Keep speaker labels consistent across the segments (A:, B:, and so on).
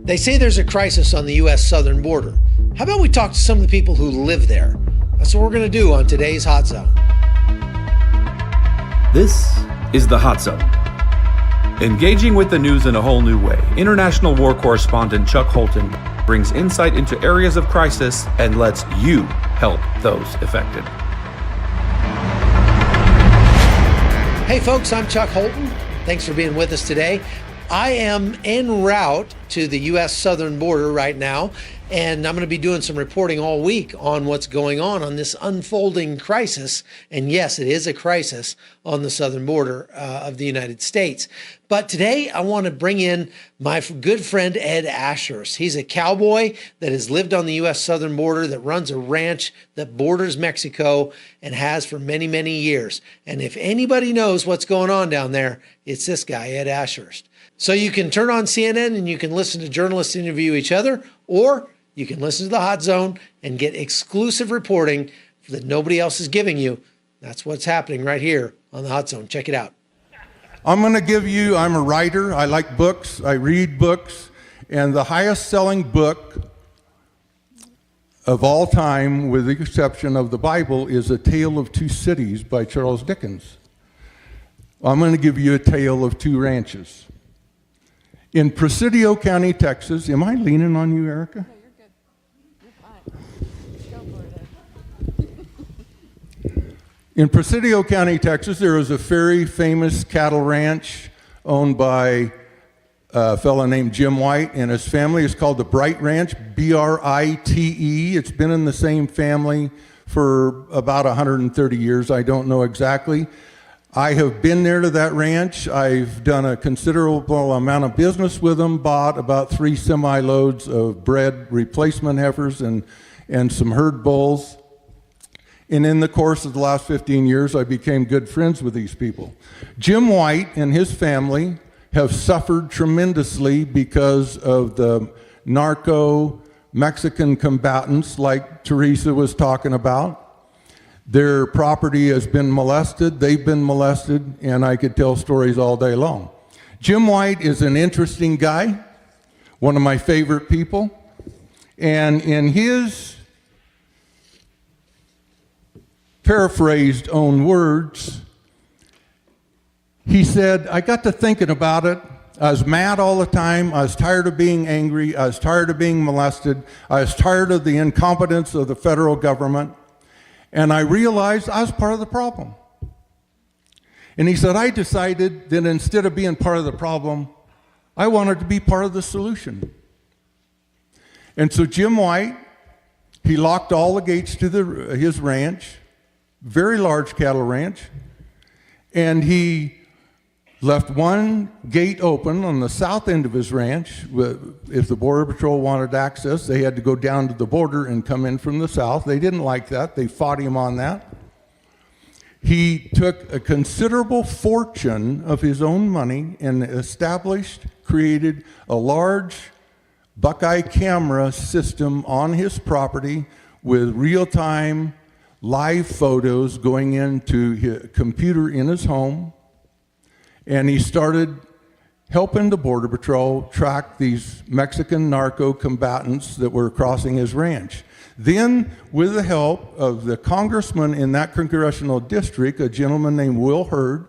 A: They say there's a crisis on the U.S. southern border. How about we talk to some of the people who live there? That's what we're going to do on today's Hot Zone.
B: This is the Hot Zone. Engaging with the news in a whole new way, international war correspondent Chuck Holton brings insight into areas of crisis and lets you help those affected.
A: Hey folks, I'm Chuck Holton. Thanks for being with us today. I am en route to the U.S. southern border right now, and I'm going to be doing some reporting all week on what's going on this unfolding crisis. And yes, it is a crisis on the southern border of the United States. But today I want to bring in my good friend Ed Ashurst. He's a cowboy that has lived on the U.S. southern border, that runs a ranch that borders Mexico and has for many, many years. And if anybody knows what's going on down there, it's this guy, Ed Ashurst. So you can turn on CNN and you can listen to journalists interview each other, or you can listen to the Hot Zone and get exclusive reporting that nobody else is giving you. That's what's happening right here on the Hot Zone. Check it out.
C: I'm going to give you, I'm a writer, I like books, I read books, and the highest selling book of all time, with the exception of the Bible, is A Tale of Two Cities by Charles Dickens. I'm going to give you a tale of two ranches. In Presidio County, Texas, am I leaning on you, Erica?
D: No, you're good. You're fine. Go for it.
C: In Presidio County, Texas, there is a very famous cattle ranch owned by a fellow named Jim White and his family. It's called the Bright Ranch, B-R-I-T-E. It's been in the same family for about 130 years. I don't know exactly. I have been there to that ranch. I've done a considerable amount of business with them, bought about 3 semi-loads of bred replacement heifers and some herd bulls. And in the course of the last 15 years, I became good friends with these people. Jim White and his family have suffered tremendously because of the narco Mexican combatants like Teresa was talking about. Their property has been molested, they've been molested, and I could tell stories all day long. Jim White is an interesting guy, one of my favorite people, and in his paraphrased own words, he said, I got to thinking about it. I was mad all the time. I was tired of being angry. I was tired of being molested. I was tired of the incompetence of the federal government. And I realized I was part of the problem. And he said, I decided that instead of being part of the problem, I wanted to be part of the solution. And so Jim White, he locked all the gates to his ranch, very large cattle ranch, and he left one gate open on the south end of his ranch. If the Border Patrol wanted access, they had to go down to the border and come in from the south. They didn't like that. They fought him on that. He took a considerable fortune of his own money and created a large Buckeye camera system on his property with real-time live photos going into his computer in his home. And he started helping the Border Patrol track these Mexican narco combatants that were crossing his ranch. Then, with the help of the congressman in that congressional district, a gentleman named Will Hurd,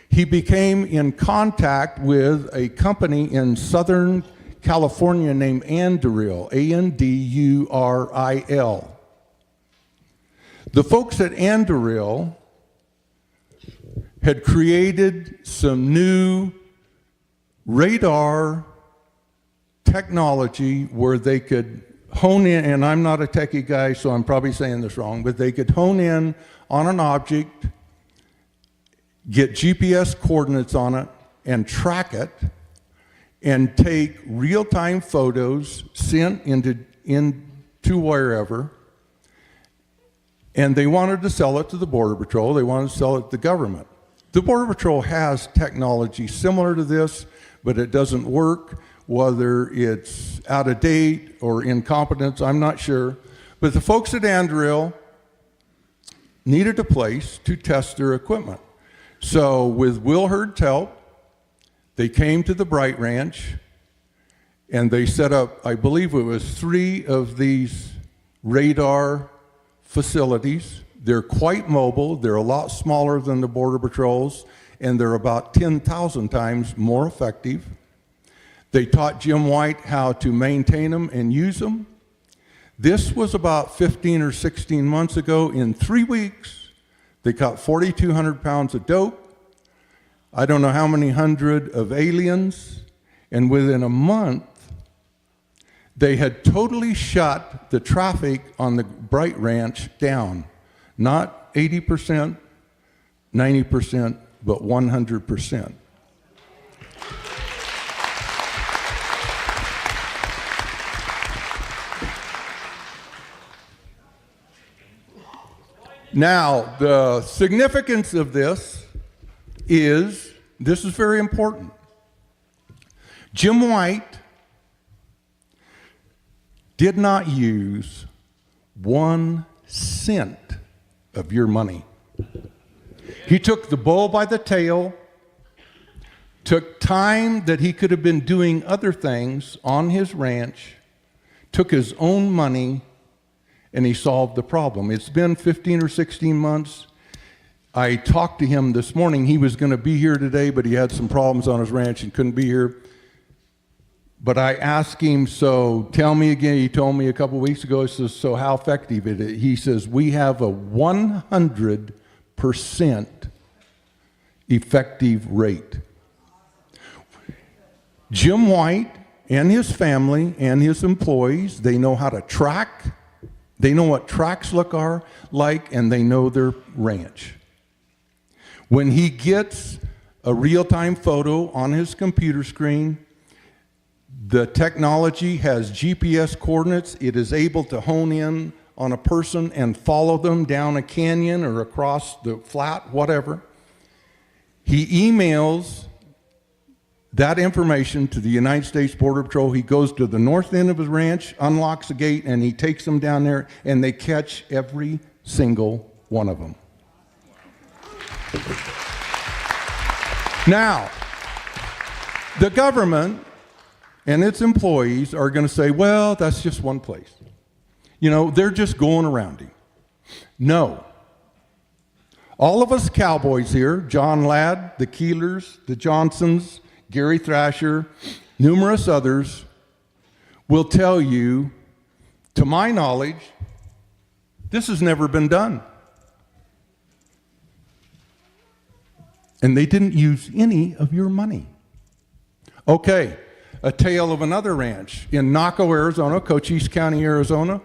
C: he became in contact with a company in Southern California named Anduril, A-N-D-U-R-I-L. The folks at Anduril had created some new radar technology where they could hone in, and I'm not a techie guy, so I'm probably saying this wrong, but they could hone in on an object, get GPS coordinates on it, and track it, and take real-time photos sent into wherever, and they wanted to sell it to the Border Patrol, they wanted to sell it to the government. The Border Patrol has technology similar to this, but it doesn't work, whether it's out of date or incompetence, I'm not sure. But the folks at Anduril needed a place to test their equipment. So with Will Hurd's help, they came to the Bright Ranch, and they set up, I believe it was 3 of these radar facilities. They're quite mobile. They're a lot smaller than the Border Patrols, and they're about 10,000 times more effective. They taught Jim White how to maintain them and use them. This was about 15 or 16 months ago. In 3 weeks, they caught 4,200 pounds of dope, I don't know how many hundred of aliens, and within a month, they had totally shut the traffic on the Bright Ranch down. Not 80%, 90%, but 100%. Now, the significance of this is very important. Jim White did not use 1 cent of your money. He took the bull by the tail, took time that he could have been doing other things on his ranch, took his own money, and he solved the problem. It's been 15 or 16 months. I talked to him this morning. He was going to be here today, but he had some problems on his ranch and couldn't be here. But I asked him, so tell me again, he told me a couple weeks ago, he says, so how effective is it? He says, we have a 100% effective rate. Jim White and his family and his employees, they know how to track. They know what tracks look like, and they know their ranch. When he gets a real-time photo on his computer screen, the technology has GPS coordinates. It is able to hone in on a person and follow them down a canyon or across the flat, whatever. He emails that information to the United States Border Patrol. He goes to the north end of his ranch, unlocks the gate, and he takes them down there, and they catch every single one of them. Now, the government and its employees are going to say, well, that's just one place. You know, they're just going around him. No. All of us cowboys here, John Ladd, the Keelers, the Johnsons, Gary Thrasher, numerous others, will tell you, to my knowledge, this has never been done. And they didn't use any of your money. Okay, a tale of another ranch in Naco, Arizona, Cochise County, Arizona.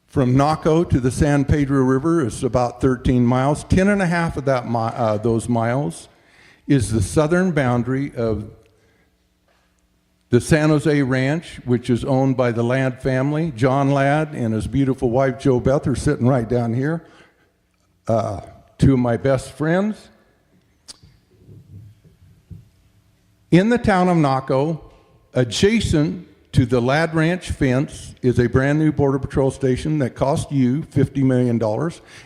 C: From Naco to the San Pedro River is about 13 miles. 10 and a half of those miles is the southern boundary of the San Jose Ranch, which is owned by the Ladd family. John Ladd and his beautiful wife, Jo Beth, are sitting right down here. 2 of my best friends. In the town of Naco, adjacent to the Ladd Ranch fence, is a brand new Border Patrol station that cost you $50 million.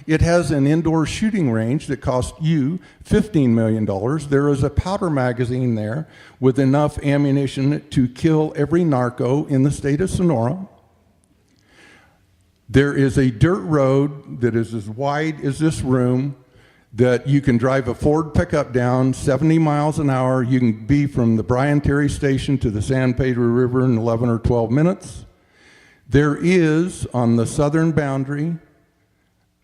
C: It has an indoor shooting range that cost you $15 million. There is a powder magazine there with enough ammunition to kill every narco in the state of Sonora. There is a dirt road that is as wide as this room that you can drive a Ford pickup down 70 miles an hour. You can be from the Brian Terry Station to the San Pedro River in 11 or 12 minutes. There is, on the southern boundary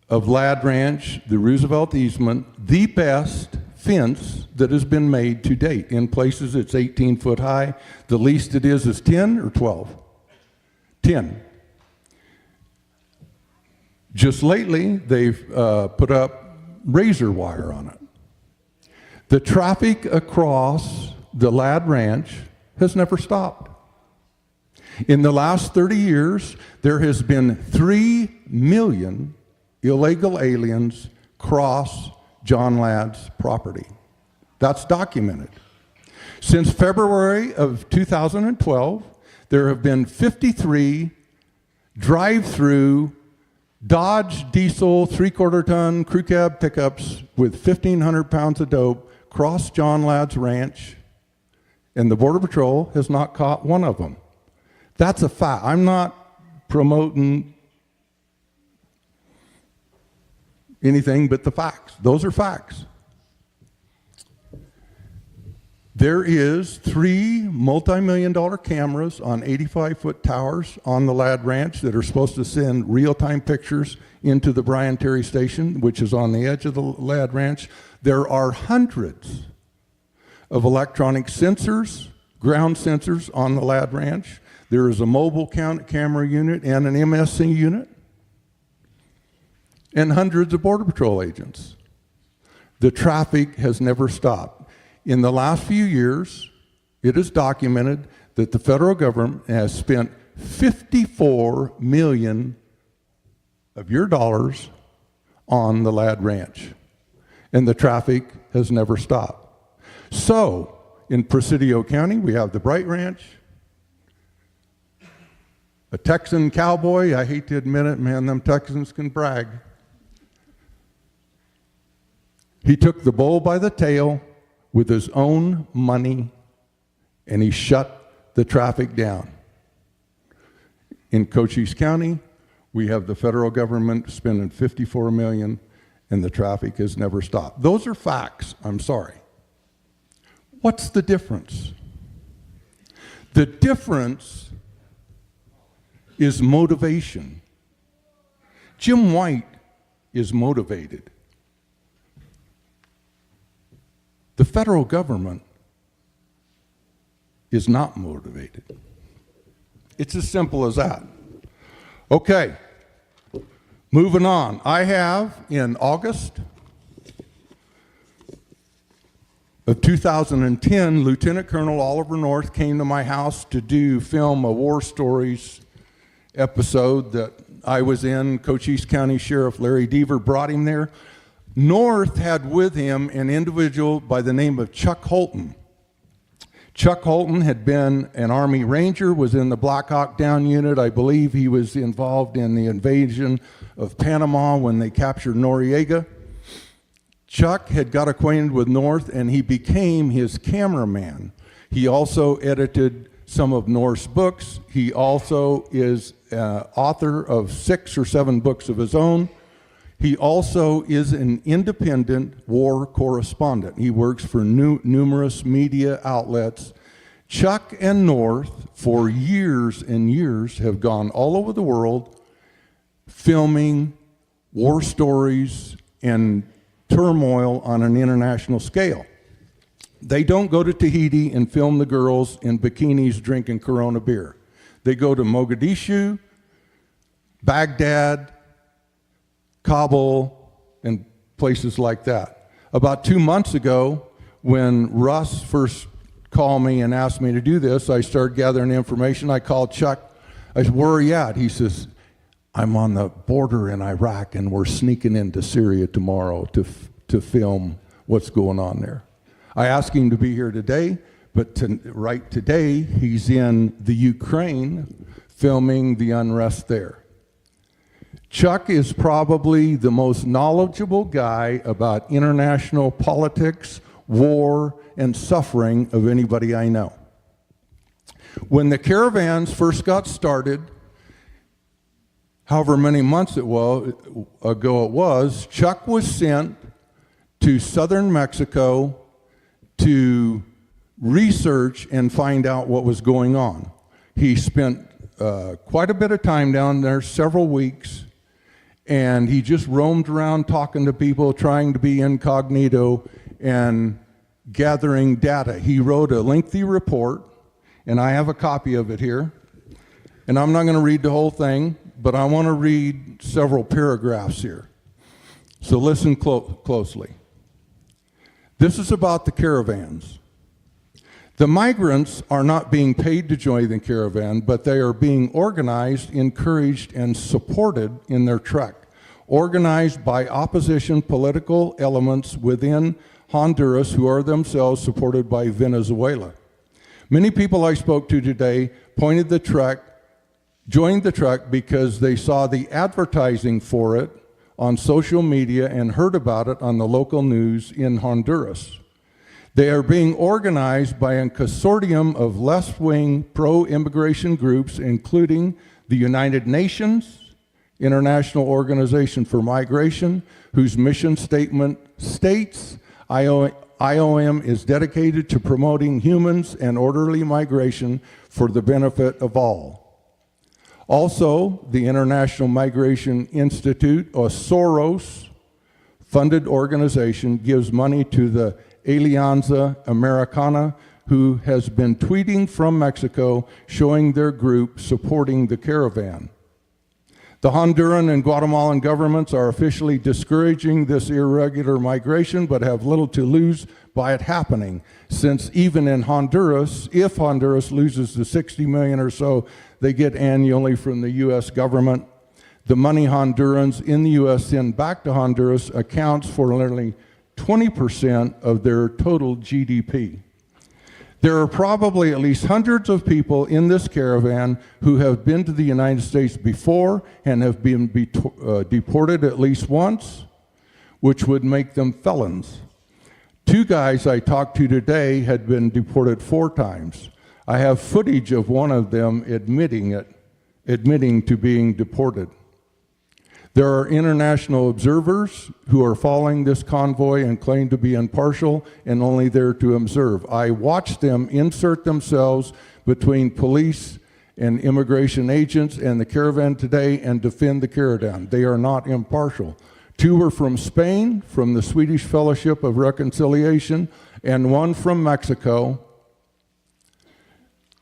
C: of Ladd Ranch, the Roosevelt easement, the best fence that has been made to date. In places it's 18 foot high. The least it is 10 or 12? 10. Just lately, they've put up razor wire on it. The traffic across the Ladd Ranch has never stopped. In the last 30 years, there has been 3 million illegal aliens cross John Ladd's property. That's documented. Since February of 2012, there have been 53 drive-through Dodge diesel 3/4 ton crew cab pickups with 1,500 pounds of dope crossed John Ladd's ranch And the Border Patrol has not caught one of them. That's a fact. I'm not promoting anything but the facts. Those are facts. There is 3 multi-million-dollar cameras on 85-foot towers on the Ladd Ranch that are supposed to send real-time pictures into the Brian Terry Station, which is on the edge of the Ladd Ranch. There are hundreds of electronic sensors, ground sensors on the Ladd Ranch. There is a mobile camera unit and an MSC unit, and hundreds of Border Patrol agents. The traffic has never stopped. In the last few years, it is documented that the federal government has spent $54 million of your dollars on the Ladd Ranch, and the traffic has never stopped. So, in Presidio County, we have the Bright Ranch, a Texan cowboy. I hate to admit it, man, them Texans can brag. He took the bull by the tail with his own money, and he shut the traffic down. In Cochise County, we have the federal government spending $54 million, and the traffic has never stopped. Those are facts, I'm sorry. What's the difference? The difference is motivation. Jim White is motivated. The federal government is not motivated. It's as simple as that. Okay, moving on. I have, in August of 2010, Lieutenant Colonel Oliver North came to my house to film a War Stories episode that I was in. Cochise County Sheriff Larry Deaver brought him there. North had with him an individual by the name of Chuck Holton. Chuck Holton had been an Army Ranger, was in the Black Hawk Down unit. I believe he was involved in the invasion of Panama when they captured Noriega. Chuck had got acquainted with North, and he became his cameraman. He also edited some of North's books. He also is author of 6 or 7 books of his own. He also is an independent war correspondent. He works for numerous media outlets. Chuck and North, for years and years, have gone all over the world filming war stories and turmoil on an international scale. They don't go to Tahiti and film the girls in bikinis drinking Corona beer. They go to Mogadishu, Baghdad, Kabul, and places like that. About 2 months ago, when Russ first called me and asked me to do this, I started gathering information. I called Chuck. I said, "Where are you at?" He says, "I'm on the border in Iraq, and we're sneaking into Syria tomorrow to film what's going on there." I asked him to be here today, but right today, he's in the Ukraine filming the unrest there. Chuck is probably the most knowledgeable guy about international politics, war, and suffering of anybody I know. When the caravans first got started, however many months ago it was, Chuck was sent to southern Mexico to research and find out what was going on. He spent quite a bit of time down there, several weeks, and he just roamed around talking to people, trying to be incognito and gathering data. He wrote a lengthy report, and I have a copy of it here. And I'm not going to read the whole thing, but I want to read several paragraphs here. So listen closely. This is about the caravans. The migrants are not being paid to join the caravan, but they are being organized, encouraged, and supported in their trek, organized by opposition political elements within Honduras who are themselves supported by Venezuela. Many people I spoke to today joined the trek because they saw the advertising for it on social media and heard about it on the local news in Honduras. They are being organized by a consortium of left-wing pro-immigration groups, including the United Nations, International Organization for Migration, whose mission statement states, IOM is dedicated to promoting humans and orderly migration for the benefit of all. Also, the International Migration Institute, a Soros-funded organization, gives money to the Alianza Americana, who has been tweeting from Mexico showing their group supporting the caravan. The Honduran and Guatemalan governments are officially discouraging this irregular migration, but have little to lose by it happening, since even in Honduras, if Honduras loses the 60 million or so they get annually from the U.S. government, the money Hondurans in the U.S. send back to Honduras accounts for nearly 20% of their total GDP. There are probably at least hundreds of people in this caravan who have been to the United States before and have been deported at least once, which would make them felons. 2 guys I talked to today had been deported 4 times. I have footage of one of them admitting to being deported. There are international observers who are following this convoy and claim to be impartial and only there to observe. I watched them insert themselves between police and immigration agents and the caravan today and defend the caravan. They are not impartial. 2 were from Spain, from the Swedish Fellowship of Reconciliation, and 1 from Mexico.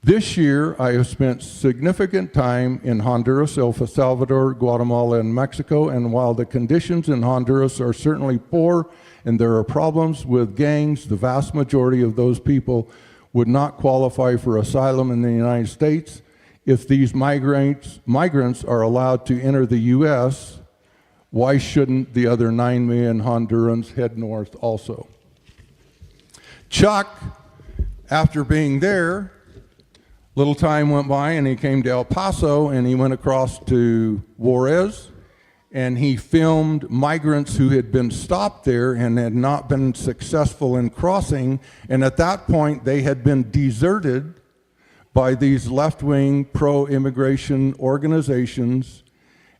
C: This year, I have spent significant time in Honduras, El Salvador, Guatemala, and Mexico, and while the conditions in Honduras are certainly poor and there are problems with gangs, the vast majority of those people would not qualify for asylum in the United States. If these migrants are allowed to enter the U.S., why shouldn't the other 9 million Hondurans head north also? Chuck, after being there, little time went by and he came to El Paso and he went across to Juarez and he filmed migrants who had been stopped there and had not been successful in crossing, and at that point they had been deserted by these left-wing pro-immigration organizations,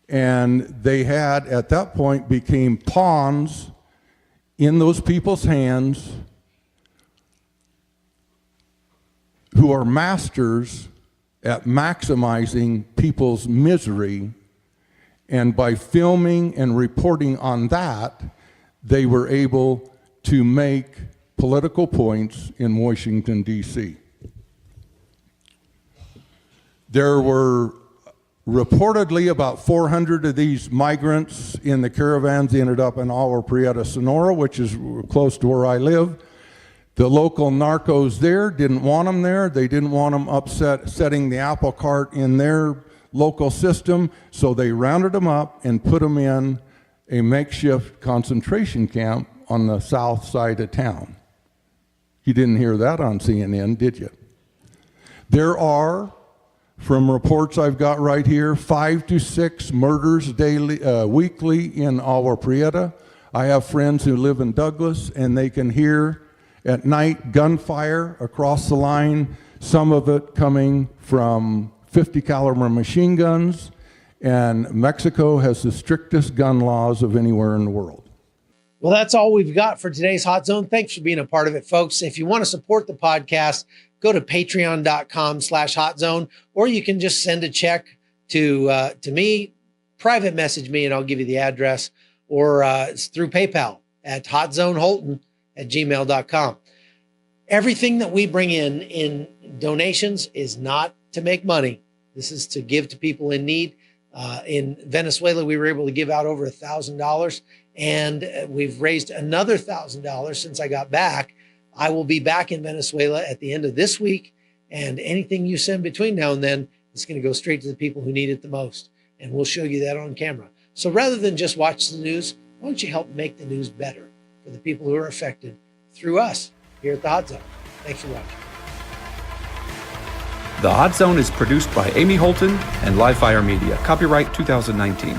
C: and they had at that point became pawns in those people's hands who are masters at maximizing people's misery, and by filming and reporting on that, they were able to make political points in Washington, D.C. There were reportedly about 400 of these migrants in the caravans ended up in Agua Prieta, Sonora, which is close to where I live. The local narcos there didn't want them there. They didn't want them setting the apple cart in their local system, so they rounded them up and put them in a makeshift concentration camp on the south side of town. You didn't hear that on CNN, did you? There are, from reports I've got right here, 5 to 6 murders weekly in Agua Prieta. I have friends who live in Douglas, and they can hear at night gunfire across the line, some of it coming from 50 caliber machine guns, and Mexico has the strictest gun laws of anywhere in the world.
A: Well, that's all we've got for today's Hot Zone. Thanks for being a part of it, folks. If you want to support the podcast, go to patreon.com/Hot Zone, or you can just send a check to me, private message me, and I'll give you the address, or it's through PayPal at hotzoneholton@gmail.com. Everything that we bring in donations is not to make money. This is to give to people in need. In Venezuela, we were able to give out over $1,000, and we've raised another $1,000 since I got back. I will be back in Venezuela at the end of this week, and anything you send between now and then is going to go straight to the people who need it the most, and we'll show you that on camera. So rather than just watch the news, why don't you help make the news better for the people who are affected through us here at the Hot Zone. Thanks for watching.
B: The Hot Zone is produced by Amy Holton and Livefire Media. Copyright 2019.